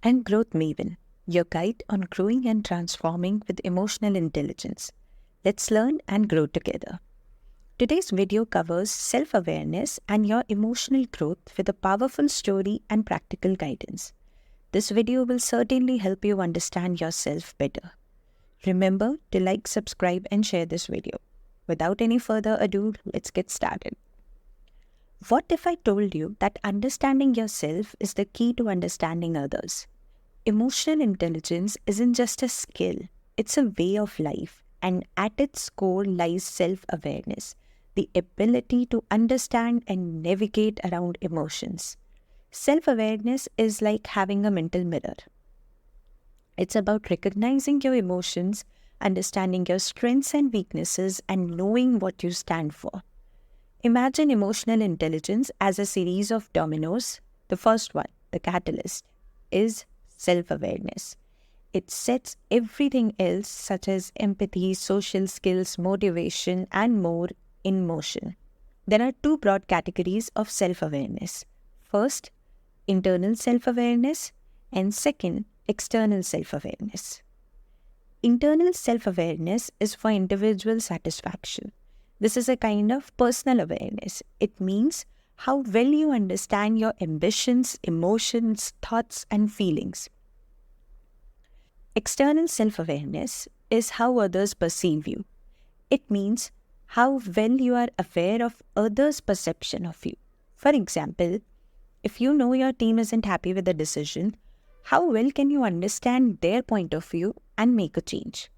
and Growth Maven, your guide on growing and transforming with emotional intelligence. Let's learn and grow together. Today's video covers self-awareness and your emotional growth with a powerful story and practical guidance. This video will certainly help you understand yourself better. Remember to like, subscribe, and share this video. Without any further ado, let's get started. What if I told you that understanding yourself is the key to understanding others? Emotional intelligence isn't just a skill, it's a way of life, and at its core lies self-awareness, the ability to understand and navigate around emotions. Self-awareness is like having a mental mirror. It's about recognizing your emotions, understanding your strengths and weaknesses, and knowing what you stand for. Imagine emotional intelligence as a series of dominoes. The first one, the catalyst, is self-awareness. It sets everything else, such as empathy, social skills, motivation, and more, in motion. There are two broad categories of self-awareness. First, internal self-awareness, and second, external self-awareness. Internal self-awareness is for individual satisfaction. This is a kind of personal awareness. It means how well you understand your ambitions, emotions, thoughts, and feelings. External self-awareness is how others perceive you. It means how well you are aware of others' perception of you. For example, if you know your team isn't happy with a decision, how well can you understand their point of view and make a change?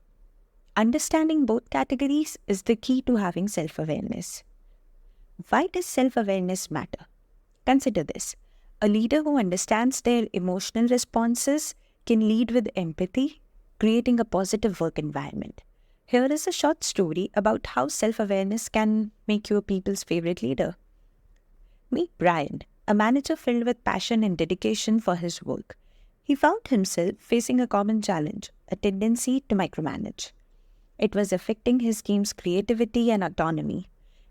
Understanding both categories is the key to having self-awareness. Why does self-awareness matter? Consider this. A leader who understands their emotional responses can lead with empathy, creating a positive work environment. Here is a short story about how self-awareness can make you a people's favorite leader. Meet Brian, a manager filled with passion and dedication for his work. He found himself facing a common challenge, a tendency to micromanage. It was affecting his team's creativity and autonomy.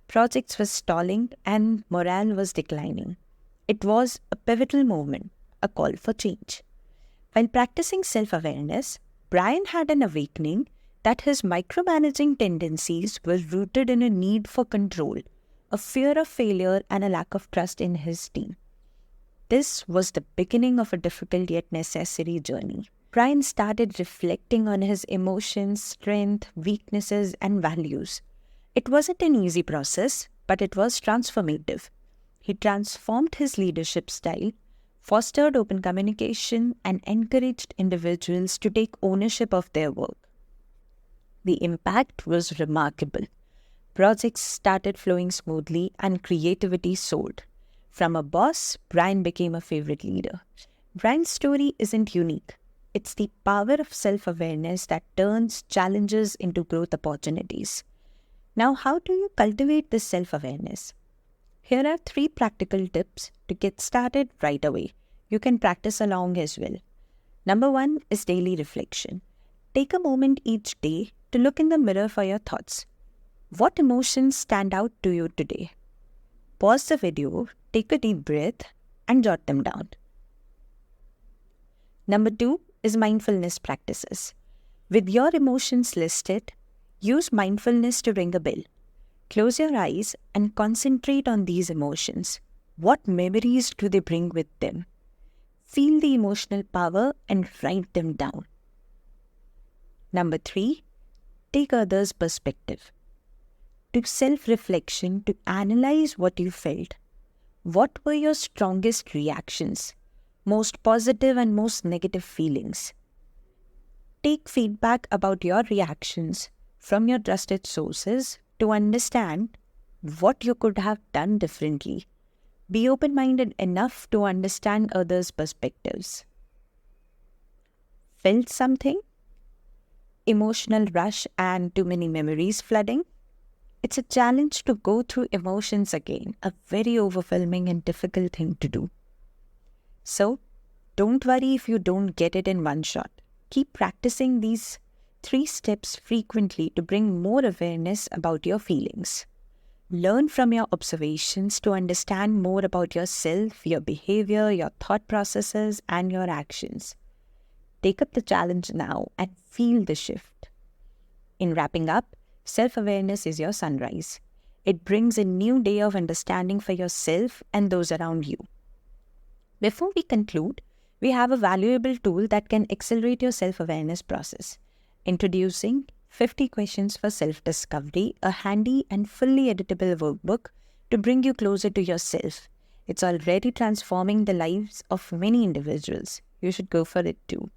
Projects were stalling and morale was declining. It was a pivotal moment, a call for change. While practicing self-awareness, Brian had an awakening that his micromanaging tendencies were rooted in a need for control, a fear of failure, and a lack of trust in his team. This was the beginning of a difficult yet necessary journey. Brian started reflecting on his emotions, strengths, weaknesses, and values. It wasn't an easy process, but it was transformative. He transformed his leadership style, fostered open communication, and encouraged individuals to take ownership of their work. The impact was remarkable. Projects started flowing smoothly and creativity soared. From a boss, Brian became a favorite leader. Brian's story isn't unique. It's the power of self-awareness that turns challenges into growth opportunities. Now, how do you cultivate this self-awareness? Here are 3 practical tips to get started right away. You can practice along as well. Number 1 is daily reflection. Take a moment each day to look in the mirror for your thoughts. What emotions stand out to you today? Pause the video, take a deep breath, and jot them down. Number 2 is mindfulness practices. With your emotions listed, use mindfulness to ring a bell. Close your eyes and concentrate on these emotions. What memories do they bring with them? Feel the emotional power and write them down. Number 3, take others' perspective. Do self-reflection to analyze what you felt. What were your strongest reactions, most positive and most negative feelings? Take feedback about your reactions from your trusted sources to understand what you could have done differently. Be open-minded enough to understand others' perspectives. Felt something? Emotional rush and too many memories flooding? It's a challenge to go through emotions again, a very overwhelming and difficult thing to do. So, don't worry if you don't get it in one shot. Keep practicing these 3 steps frequently to bring more awareness about your feelings. Learn from your observations to understand more about yourself, your behavior, your thought processes, and your actions. Take up the challenge now and feel the shift. In wrapping up, self-awareness is your sunrise. It brings a new day of understanding for yourself and those around you. Before we conclude, we have a valuable tool that can accelerate your self-awareness process. Introducing 50 Questions for Self-Discovery, a handy and fully editable workbook to bring you closer to yourself. It's already transforming the lives of many individuals. You should go for it too.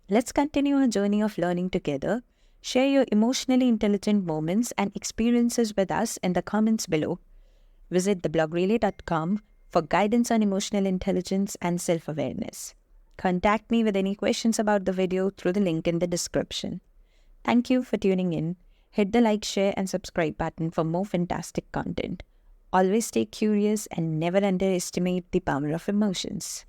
Let's continue our journey of learning together. Share your emotionally intelligent moments and experiences with us in the comments below. Visit theblogrelay.com for guidance on emotional intelligence and self-awareness. Contact me with any questions about the video through the link in the description. Thank you for tuning in. Hit the like, share and subscribe button for more fantastic content. Always stay curious and never underestimate the power of emotions.